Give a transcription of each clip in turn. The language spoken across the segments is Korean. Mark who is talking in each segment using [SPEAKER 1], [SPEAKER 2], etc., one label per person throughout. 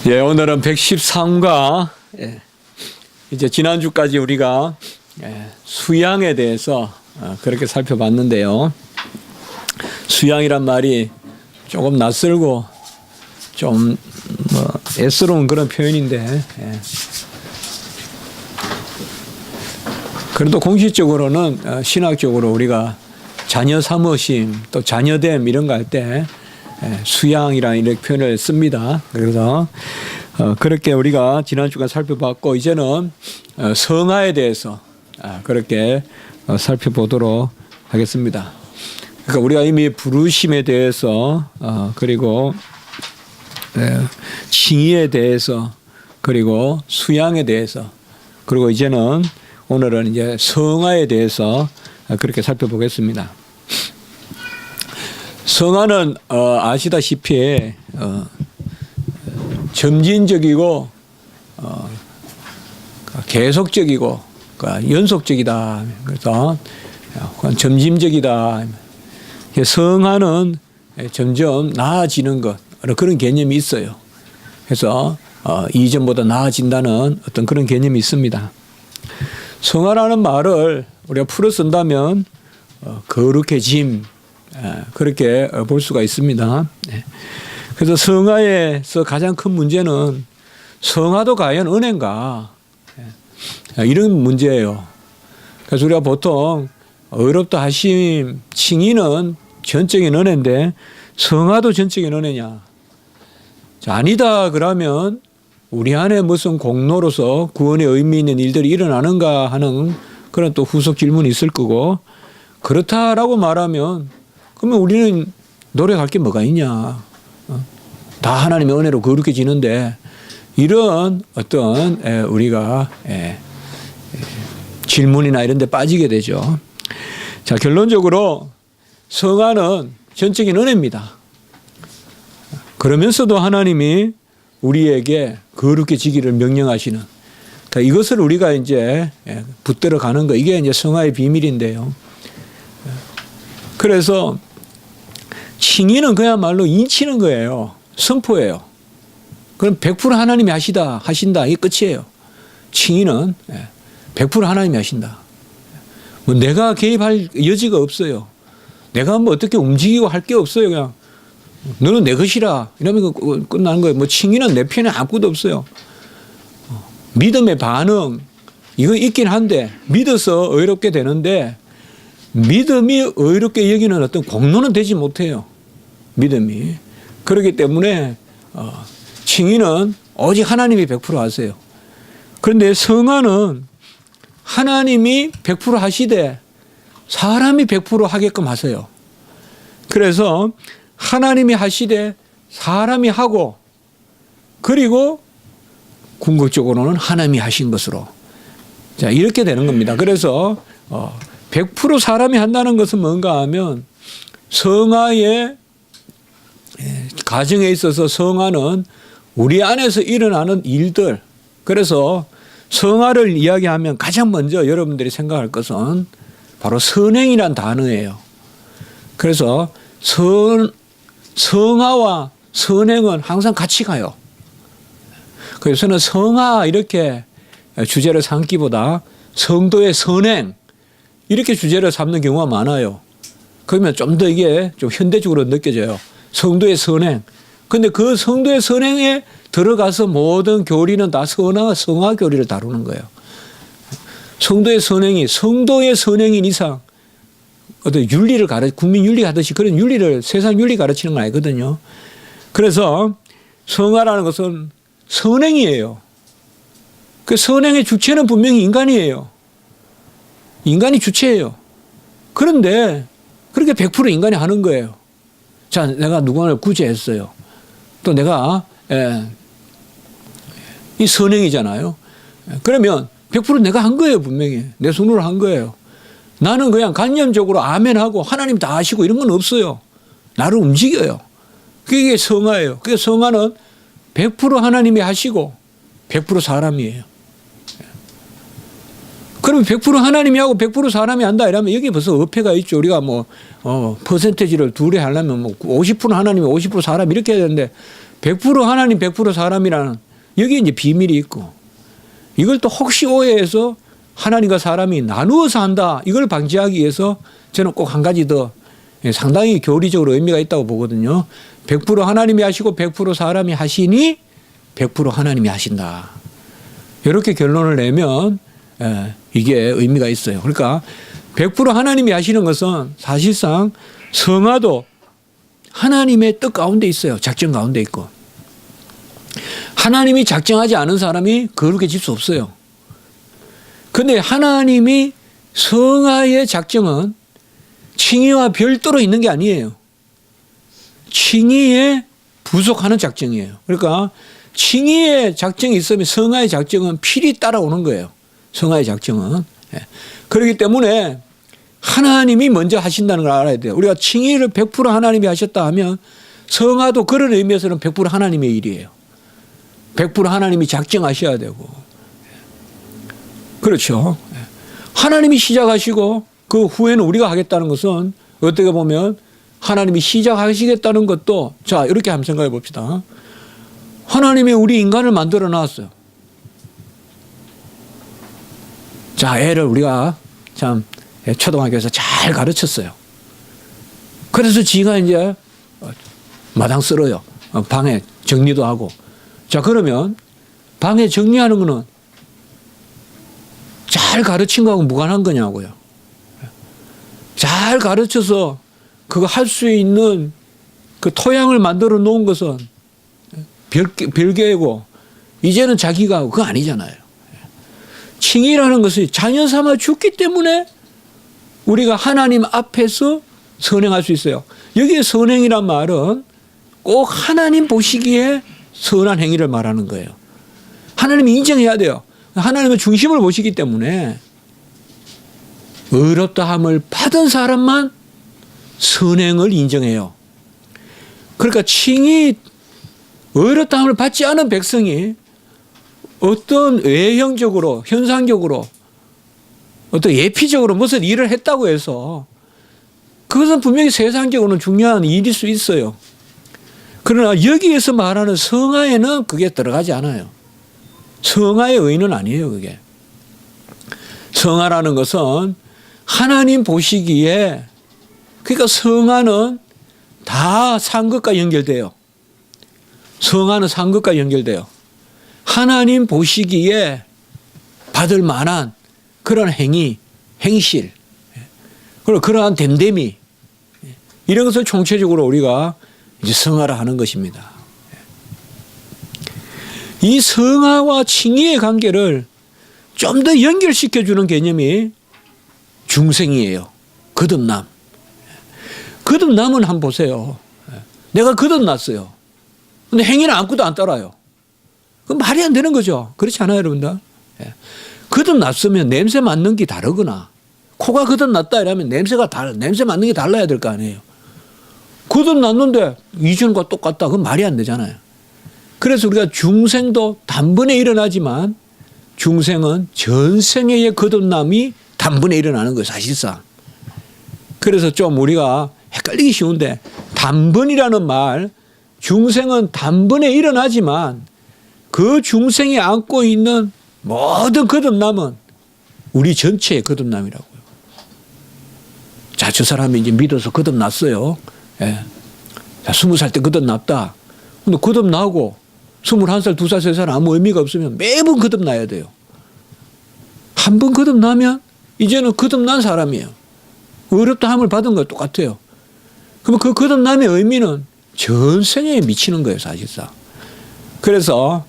[SPEAKER 1] 예, 오늘은 113과 이제 지난주까지 우리가 수양에 대해서 그렇게 살펴봤는데요. 수양이란 말이 조금 낯설고 좀 애스러운 그런 표현인데 그래도 공식적으로는 신학적으로 우리가 자녀 삼으심 또 자녀됨 이런 거 할 때 수양이라는 이렇게 표현을 씁니다. 그래서 그렇게 우리가 지난주간 살펴봤고 이제는 성화에 대해서 그렇게 살펴보도록 하겠습니다. 그러니까 우리가 이미 부르심에 대해서 그리고 칭의에 대해서 그리고 수양에 대해서 그리고 이제는 오늘은 이제 성화에 대해서 그렇게 살펴보겠습니다. 성화는 아시다시피 점진적이고 계속적이고 연속적이다. 그래서 점진적이다. 성화는 점점 나아지는 것 그런 개념이 있어요. 그래서 이전보다 나아진다는 어떤 그런 개념이 있습니다. 성화라는 말을 우리가 풀어 쓴다면 거룩해짐 그렇게 볼 수가 있습니다. 그래서 성화에서 가장 큰 문제는 성화도 과연 은혜인가 이런 문제예요. 그래서 우리가 보통 의롭다 하심 칭의는 전적인 은혜인데 성화도 전적인 은혜냐? 아니다 그러면 우리 안에 무슨 공로로서 구원의 의미 있는 일들이 일어나는가 하는 그런 또 후속 질문이 있을 거고 그렇다라고 말하면 그러면 우리는 노력할 게 뭐가 있냐. 다 하나님의 은혜로 거룩해지는데 이런 어떤 우리가 질문이나 이런 데 빠지게 되죠. 자, 결론적으로 성화는 전적인 은혜입니다. 그러면서도 하나님이 우리에게 거룩해지기를 명령하시는 그러니까 이것을 우리가 이제 붙들어 가는 거 이게 이제 성화의 비밀인데요. 그래서 칭의는 그야말로 인치는 거예요. 선포예요. 그럼 100% 하나님이 하신다. 이게 끝이에요. 칭의는 100% 하나님이 하신다. 뭐 내가 개입할 여지가 없어요. 내가 뭐 어떻게 움직이고 할 게 없어요. 그냥 너는 내 것이라 이러면 끝나는 거예요. 뭐 칭의는 내 편에 아무것도 없어요. 믿음의 반응 이거 있긴 한데 믿어서 의롭게 되는데 믿음이 의롭게 여기는 어떤 공로는 되지 못해요. 믿음이. 그렇기 때문에 칭의는 오직 하나님이 100% 하세요. 그런데 성화는 하나님이 100% 하시되 사람이 100% 하게끔 하세요. 그래서 하나님이 하시되 사람이 하고 그리고 궁극적으로는 하나님이 하신 것으로 자 이렇게 되는 겁니다. 그래서 100% 사람이 한다는 것은 뭔가 하면 성화의 가정에 있어서 성화는 우리 안에서 일어나는 일들 그래서 성화를 이야기하면 가장 먼저 여러분들이 생각할 것은 바로 선행이란 단어예요. 그래서 성화와 선행은 항상 같이 가요. 그래서 저는 성화 이렇게 주제를 삼기보다 성도의 선행 이렇게 주제를 삼는 경우가 많아요. 그러면 좀 더 이게 좀 현대적으로 느껴져요. 성도의 선행. 근데 그 성도의 선행에 들어가서 모든 교리는 다 성화 교리를 다루는 거예요. 성도의 선행이 성도의 선행인 이상 어떤 윤리를 국민 윤리 하듯이 그런 윤리를 세상 윤리 가르치는 건 아니거든요. 그래서 성화라는 것은 선행이에요. 그 선행의 주체는 분명히 인간이에요. 인간이 주체예요. 그런데 그렇게 100% 인간이 하는 거예요. 자, 내가 누군가를 구제했어요. 또 내가 이 선행이잖아요. 그러면 100% 내가 한 거예요. 분명히. 내 손으로 한 거예요. 나는 그냥 관념적으로 아멘하고 하나님 다 아시고 이런 건 없어요. 나를 움직여요. 그게 성화예요. 그게 성화는 100% 하나님이 하시고 100% 사람이에요. 그러면 100% 하나님이 하고 100% 사람이 한다 이러면 여기 벌써 어폐가 있죠. 우리가 뭐 퍼센테이지를 둘이 하려면 뭐 50% 하나님이 50% 사람 이렇게 해야 되는데 100% 하나님 100% 사람이라는 여기에 이제 비밀이 있고 이걸 또 혹시 오해해서 하나님과 사람이 나누어서 한다. 이걸 방지하기 위해서 저는 꼭 한 가지 더 상당히 교리적으로 의미가 있다고 보거든요. 100% 하나님이 하시고 100% 사람이 하시니 100% 하나님이 하신다. 이렇게 결론을 내면 이게 의미가 있어요. 그러니까 100% 하나님이 하시는 것은 사실상 성화도 하나님의 뜻 가운데 있어요. 작정 가운데 있고. 하나님이 작정하지 않은 사람이 거룩해 질 수 없어요. 그런데 하나님이 성화의 작정은 칭의와 별도로 있는 게 아니에요. 칭의에 부속하는 작정이에요. 그러니까 칭의의 작정이 있으면 성화의 작정은 필히 따라오는 거예요. 성화의 작정은. 그렇기 때문에 하나님이 먼저 하신다는 걸 알아야 돼요. 우리가 칭의를 100% 하나님이 하셨다 하면 성화도 그런 의미에서는 100% 하나님의 일이에요. 100% 하나님이 작정하셔야 되고. 그렇죠. 하나님이 시작하시고 그 후에는 우리가 하겠다는 것은 어떻게 보면 하나님이 시작하시겠다는 것도 자 이렇게 한번 생각해 봅시다. 하나님이 우리 인간을 만들어 놨어요. 자, 애를 우리가 참 초등학교에서 잘 가르쳤어요. 그래서 지가 이제 마당 쓸어요. 방에 정리도 하고. 자, 그러면 방에 정리하는 거는 잘 가르친 거하고 무관한 거냐고요. 잘 가르쳐서 그거 할 수 있는 그 토양을 만들어 놓은 것은 별개고 이제는 자기가 그거 아니잖아요. 칭의라는 것이 자녀 삼아 죽기 때문에 우리가 하나님 앞에서 선행할 수 있어요. 여기에 선행이란 말은 꼭 하나님 보시기에 선한 행위를 말하는 거예요. 하나님이 인정해야 돼요. 하나님은 중심을 보시기 때문에 의롭다함을 받은 사람만 선행을 인정해요. 그러니까 칭의 의롭다함을 받지 않은 백성이 어떤 외형적으로 현상적으로 어떤 예피적으로 무슨 일을 했다고 해서 그것은 분명히 세상적으로는 중요한 일일 수 있어요. 그러나 여기에서 말하는 성화에는 그게 들어가지 않아요. 성화의 의는 아니에요, 그게. 성화라는 것은 하나님 보시기에 그러니까 성화는 다 상급과 연결돼요. 성화는 상급과 연결돼요. 하나님 보시기에 받을 만한 그런 행위, 행실, 그리고 그러한 됨됨이 이런 것을 총체적으로 우리가 이제 성화라 하는 것입니다. 이 성화와 칭의의 관계를 좀 더 연결시켜주는 개념이 중생이에요. 거듭남. 거듭남은 한번 보세요. 내가 거듭났어요. 근데 행위는 아무것도 안 따라요. 그건 말이 안 되는 거죠. 그렇지 않아요, 여러분들? 거듭났으면 냄새 맡는 게 다르거나 코가 거듭났다 이러면 냄새 맡는 게 달라야 될 거 아니에요. 거듭났는데 이전과 똑같다. 그건 말이 안 되잖아요. 그래서 우리가 중생도 단번에 일어나지만 중생은 전생의 거듭남이 단번에 일어나는 거예요, 사실상. 그래서 좀 우리가 헷갈리기 쉬운데 단번이라는 말, 중생은 단번에 일어나지만 그 중생이 안고 있는 모든 거듭남은 우리 전체의 거듭남이라고요. 자, 저 사람이 이제 믿어서 거듭났어요. 예. 자, 20살 때 거듭났다. 근데 거듭나고 21살, 2살, 3살 아무 의미가 없으면 매번 거듭나야 돼요. 한 번 거듭나면 이제는 거듭난 사람이에요. 의롭다함을 받은 거 똑같아요. 그러면 그 거듭남의 의미는 전생에 미치는 거예요, 사실상. 그래서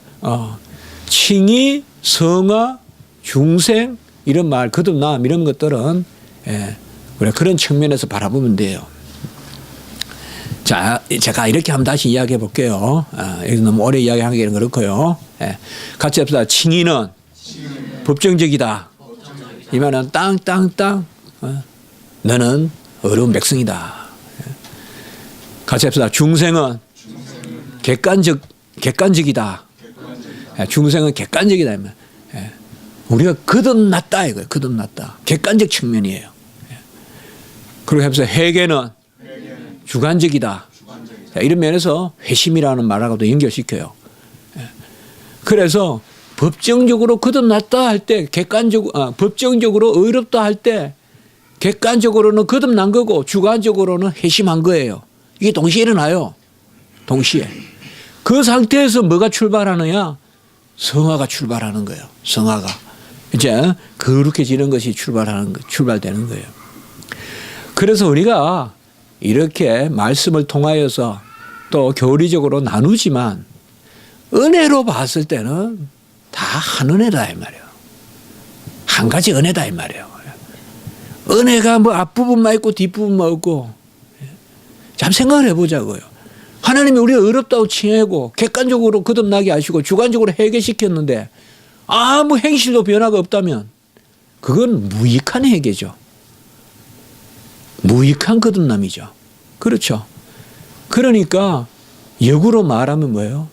[SPEAKER 1] 칭의, 성화, 중생 이런 말, 거듭남 이런 것들은 우리가 그런 측면에서 바라보면 돼요. 자, 제가 이렇게 한번 다시 이야기해 볼게요. 여기 너무 오래 이야기하기는 그렇고요. 같이 합시다. 칭의는 법정적이다. 이 말은 땅. 너는 어려운 백성이다. 같이 합시다. 중생은 객관적이다. 중생은 객관적이다. 우리가 거듭났다 이거예요. 거듭났다. 객관적 측면이에요. 그리고 합시다. 회개는 주관적이다. 이런 면에서 회심이라는 말하고도 연결시켜요. 그래서 법정적으로 거듭났다 할 때 법정적으로 의롭다 할 때 객관적으로는 거듭난 거고 주관적으로는 회심한 거예요. 이게 동시에 일어나요. 동시에. 그 상태에서 뭐가 출발하느냐? 성화가 출발하는 거예요. 성화가. 이제 거룩해지는 것이 출발되는 거예요. 그래서 우리가 이렇게 말씀을 통하여서 또 교리적으로 나누지만 은혜로 봤을 때는 다 한 은혜다 이 말이에요. 한 가지 은혜다 이 말이에요. 은혜가 뭐 앞부분만 있고 뒷부분만 없고. 참 생각을 해보자고요. 하나님이 우리가 어렵다고 칭하고 객관적으로 거듭나게 하시고 주관적으로 회개시켰는데 아무 행실도 변화가 없다면 그건 무익한 회개죠. 무익한 거듭남이죠. 그렇죠. 그러니까 역으로 말하면 뭐예요?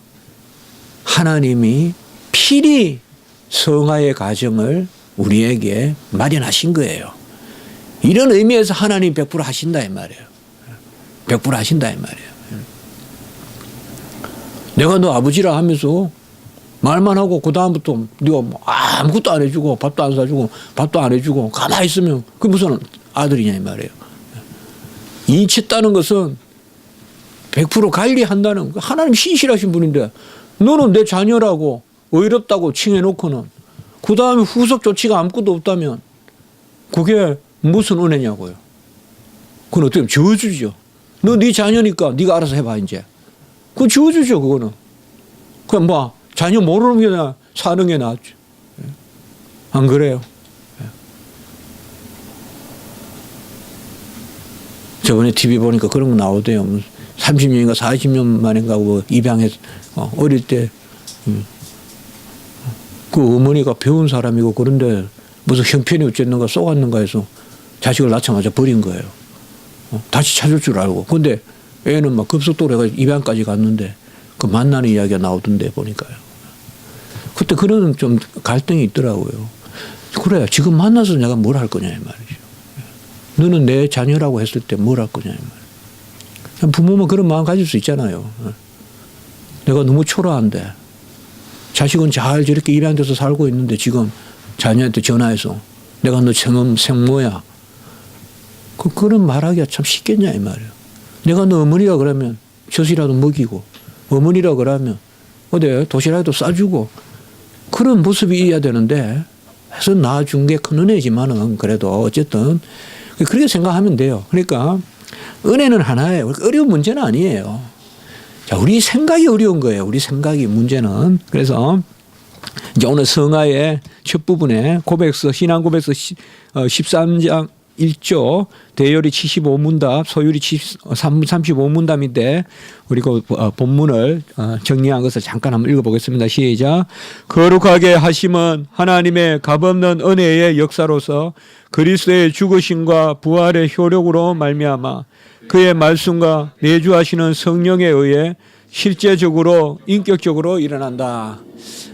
[SPEAKER 1] 하나님이 필히 성화의 과정을 우리에게 마련하신 거예요. 이런 의미에서 하나님 100% 하신다 이 말이에요. 100% 하신다 이 말이에요. 내가 너 아버지라 하면서 말만 하고 그 다음부터 네가 뭐 아무것도 안 해주고 밥도 안 사주고 밥도 안 해주고 가만히 있으면 그게 무슨 아들이냐 이 말이에요. 인치다는 것은 100% 관리한다는 하나님 신실하신 분인데 너는 내 자녀라고 의롭다고 칭해놓고는 그 다음에 후속 조치가 아무것도 없다면 그게 무슨 은혜냐고요. 그건 어떻게 보면 저주죠. 너 네 자녀니까 네가 알아서 해봐 이제. 그건 저주죠 그거는. 그냥 뭐 자녀 모르는 게 사는 게 낫죠. 안 그래요? 저번에 TV 보니까 그런 거 나오대요. 30년인가 40년 만인가 입양해서 어릴 때 그 어머니가 배운 사람이고 그런데 무슨 형편이 어쨌는가 쏘갔는가 해서 자식을 낳자마자 버린 거예요. 다시 찾을 줄 알고. 근데 애는 막 급속도로 해가지고 입양까지 갔는데 그 만나는 이야기가 나오던데 보니까요. 그때 그런 좀 갈등이 있더라고요. 그래 지금 만나서 내가 뭘 할 거냐 이 말이죠. 너는 내 자녀라고 했을 때 뭘 할 거냐 이 말이에요. 부모면 그런 마음 가질 수 있잖아요. 내가 너무 초라한데 자식은 잘 저렇게 입양돼서 살고 있는데 지금 자녀한테 전화해서 내가 너 생모야. 그런 말하기가 참 쉽겠냐 이 말이에요. 내가 너 어머니라 그러면 젖이라도 먹이고 어머니라 그러면 어디 도시락도 싸주고 그런 모습이 있어야 되는데 해서 낳아준 게 큰 은혜지만은 그래도 어쨌든 그렇게 생각하면 돼요. 그러니까 은혜는 하나예요. 어려운 문제는 아니에요. 자, 우리 생각이 어려운 거예요. 우리 생각이 문제는. 그래서 이제 오늘 성화의 첫 부분에 고백서, 신앙 고백서 13장 1조, 대열이 75문답, 소율이 35문답인데 우리 그 본문을 정리한 것을 잠깐 한번 읽어보겠습니다. 시작. 거룩하게 하심은 하나님의 값없는 은혜의 역사로서 그리스도의 죽으심과 부활의 효력으로 말미암아 그의 말씀과 내주하시는 성령에 의해 실제적으로 인격적으로 일어난다.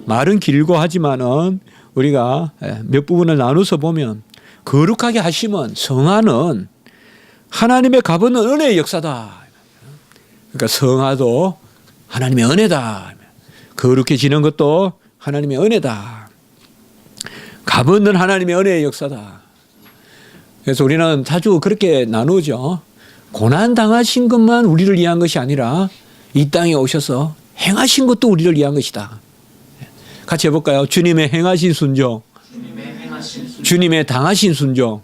[SPEAKER 1] 말은 길고 하지만은 우리가 몇 부분을 나눠서 보면 거룩하게 하심은 성화는 하나님의 값없는 은혜의 역사다. 그러니까 성화도 하나님의 은혜다. 거룩해지는 것도 하나님의 은혜다. 값없는 하나님의 은혜의 역사다. 그래서 우리는 자주 그렇게 나누죠. 고난 당하신 것만 우리를 위한 것이 아니라 이 땅에 오셔서 행하신 것도 우리를 위한 것이다. 같이 해볼까요? 주님의 행하신 순종, 주님의 당하신 순종.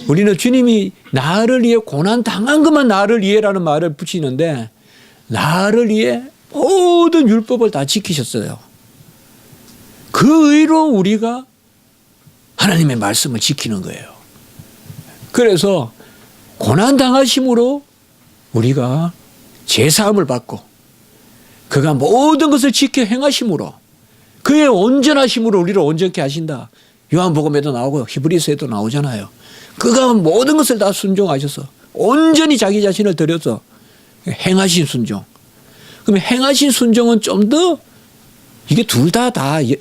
[SPEAKER 1] 우리는 주님이 나를 위해 고난 당한 것만 나를 위해라는 말을 붙이는데 나를 위해 모든 율법을 다 지키셨어요. 그 의로 우리가 하나님의 말씀을 지키는 거예요. 그래서 고난 당하심으로 우리가 제사함을 받고 그가 모든 것을 지켜 행하심으로 그의 온전하심으로 우리를 온전케 하신다. 요한복음에도 나오고 히브리서에도 나오잖아요. 그가 모든 것을 다 순종하셔서 온전히 자기 자신을 드려서 행하신 순종. 그럼 행하신 순종은 좀 더 이게 둘 다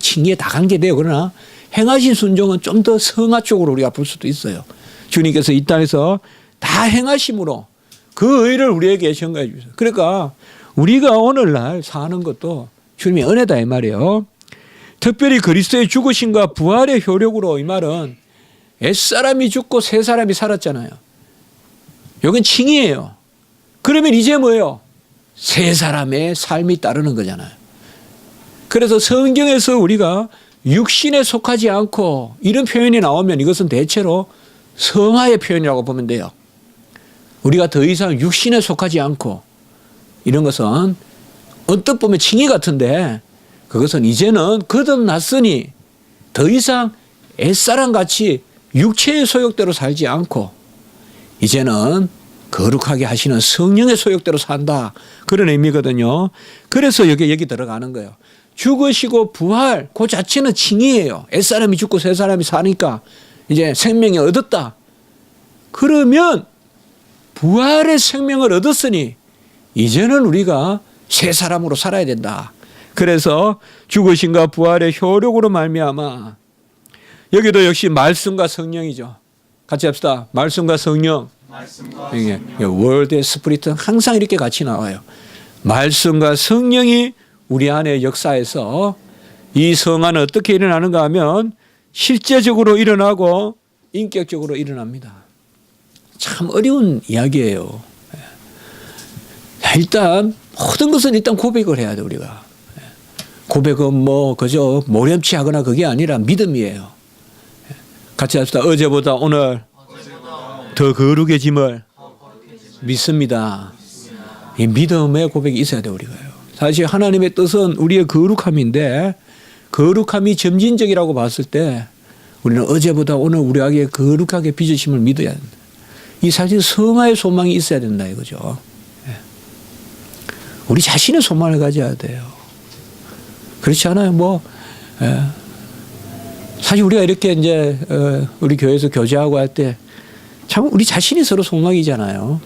[SPEAKER 1] 칭의에 다 관계돼요. 그러나 행하신 순종은 좀 더 성화 쪽으로 우리가 볼 수도 있어요. 주님께서 이 땅에서 다 행하심으로 그 의를 우리에게 전가해 주셔서. 그러니까 우리가 오늘날 사는 것도 주님의 은혜다 이 말이에요. 특별히 그리스도의 죽으심과 부활의 효력으로 이 말은 옛사람이 죽고 새 사람이 살았잖아요. 이건 칭의예요. 그러면 이제 뭐예요? 새 사람의 삶이 따르는 거잖아요. 그래서 성경에서 우리가 육신에 속하지 않고 이런 표현이 나오면 이것은 대체로 성화의 표현이라고 보면 돼요. 우리가 더 이상 육신에 속하지 않고 이런 것은 언뜻 보면 칭의 같은데 그것은 이제는 거듭났으니 더 이상 옛사람같이 육체의 소욕대로 살지 않고 이제는 거룩하게 하시는 성령의 소욕대로 산다. 그런 의미거든요. 그래서 여기 들어가는 거예요. 죽으시고 부활 그 자체는 칭의예요. 옛사람이 죽고 새 사람이 사니까 이제 생명이 얻었다. 그러면 부활의 생명을 얻었으니 이제는 우리가 새 사람으로 살아야 된다. 그래서 죽으심과 부활의 효력으로 말미암아 여기도 역시 말씀과 성령이죠. 같이 합시다. 말씀과 성령. 이게 월드의 스피릿은 항상 이렇게 같이 나와요. 말씀과 성령이 우리 안에 역사에서 이 성화는 어떻게 일어나는가 하면 실제적으로 일어나고 인격적으로 일어납니다. 참 어려운 이야기예요. 일단 모든 것은 일단 고백을 해야 돼 우리가. 고백은 뭐 그저 모렴치하거나 그게 아니라 믿음이에요. 같이 합시다. 어제보다 오늘 더 거룩해짐을 믿습니다. 이 믿음의 고백이 있어야 돼 우리가요. 사실 하나님의 뜻은 우리의 거룩함인데 거룩함이 점진적이라고 봤을 때 우리는 어제보다 오늘 우리에게 거룩하게 빚으심을 믿어야 된다. 이 사실 성화의 소망이 있어야 된다 이거죠. 우리 자신의 소망을 가져야 돼요. 그렇지 않아요? 사실 우리가 이렇게 이제 우리 교회에서 교제하고 할 때 참 우리 자신이 서로 소망이잖아요.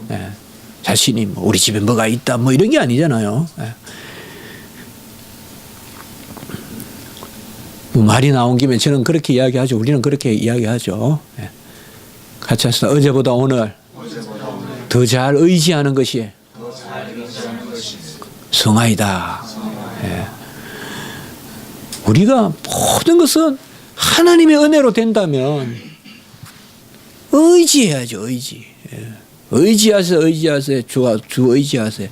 [SPEAKER 1] 자신이 뭐 우리 집에 뭐가 있다 뭐 이런 게 아니잖아요. 뭐 말이 나온 김에 저는 그렇게 이야기하죠. 우리는 그렇게 이야기하죠. 같이 합시다. 어제보다 오늘 더 잘 의지하는 것이 성화이다. 우리가 모든 것은 하나님의 은혜로 된다면 의지해야죠. 의지하세요. 주 의지하세요.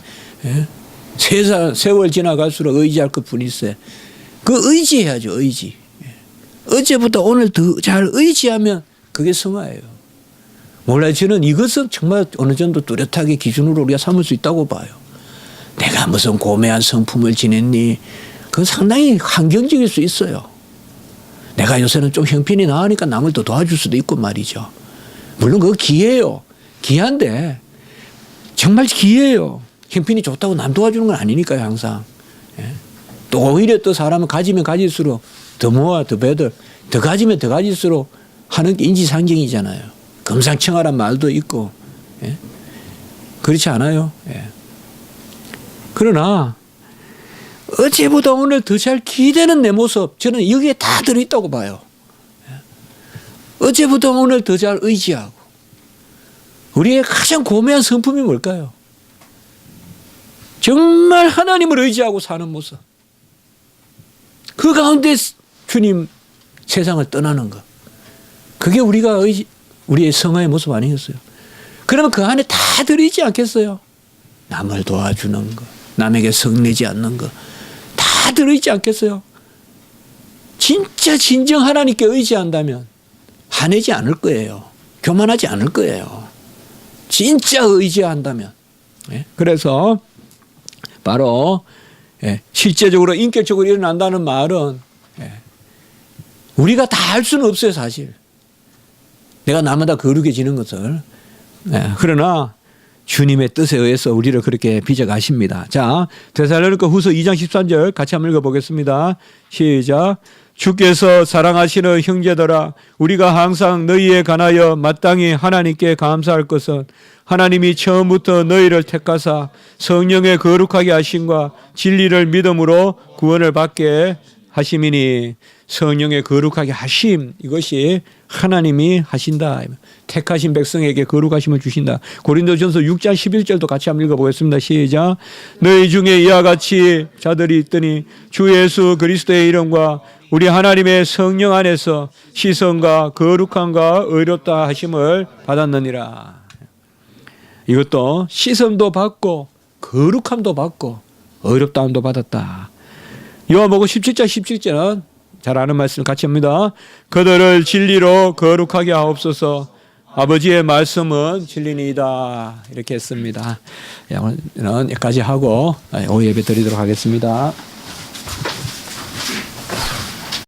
[SPEAKER 1] 세월 지나갈수록 의지할 것뿐일세. 그 의지해야죠. 의지. 어제보다 오늘 더 잘 의지하면 그게 성화예요. 몰라요. 저는 이것은 정말 어느 정도 뚜렷하게 기준으로 우리가 삼을 수 있다고 봐요. 내가 무슨 고매한 성품을 지냈니? 그건 상당히 환경적일 수 있어요. 내가 요새는 좀 형편이 나으니까 남을 더 도와줄 수도 있고 말이죠. 물론 그거 기회예요. 기한데 정말 기회예요. 형편이 좋다고 남 도와주는 건 아니니까요. 항상. 또 오히려 또 사람은 가지면 가질수록 더 모아 더 배들 더 가지면 더 가질수록 하는 게 인지상정이잖아요. 금상첨화란 말도 있고. 그렇지 않아요? 그러나 어제보다 오늘 더 잘 기대는 내 모습 저는 여기에 다 들어있다고 봐요. 어제보다 오늘 더 잘 의지하고 우리의 가장 고매한 성품이 뭘까요? 정말 하나님을 의지하고 사는 모습. 그 가운데 주님 세상을 떠나는 것. 그게 우리의 성화의 모습 아니겠어요? 그러면 그 안에 다 들어있지 않겠어요? 남을 도와주는 것, 남에게 성내지 않는 것, 다 들어있지 않겠어요? 진짜 진정 하나님께 의지한다면 화내지 않을 거예요. 교만하지 않을 거예요. 진짜 의지한다면. 그래서 바로 실제적으로 인격적으로 일어난다는 말은 우리가 다 할 수는 없어요. 사실. 내가 나마다 거룩해지는 것을. 그러나 주님의 뜻에 의해서 우리를 그렇게 빚어가십니다. 자, 데살로니가 후서 2장 13절 같이 한번 읽어보겠습니다. 시작. 주께서 사랑하시는 형제들아 우리가 항상 너희에 관하여 마땅히 하나님께 감사할 것은 하나님이 처음부터 너희를 택하사 성령의 거룩하게 하심과 진리를 믿음으로 구원을 받게 하심이니 성령의 거룩하게 하심, 이것이 하나님이 하신다. 택하신 백성에게 거룩하심을 주신다. 고린도전서 6장 11절도 같이 한번 읽어보겠습니다. 시작. 너희 중에 이와 같이 자들이 있더니 주 예수 그리스도의 이름과 우리 하나님의 성령 안에서 시선과 거룩함과 의롭다 하심을 받았느니라. 이것도 시선도 받고 거룩함도 받고 의롭다함도 받았다. 요한복음 17장 17절은 잘 아는 말씀 같이 합니다. 그들을 진리로 거룩하게 하옵소서. 아버지의 말씀은 진리니이다. 이렇게 했습니다. 오늘은 여기까지 하고 오후 예배 드리도록 하겠습니다.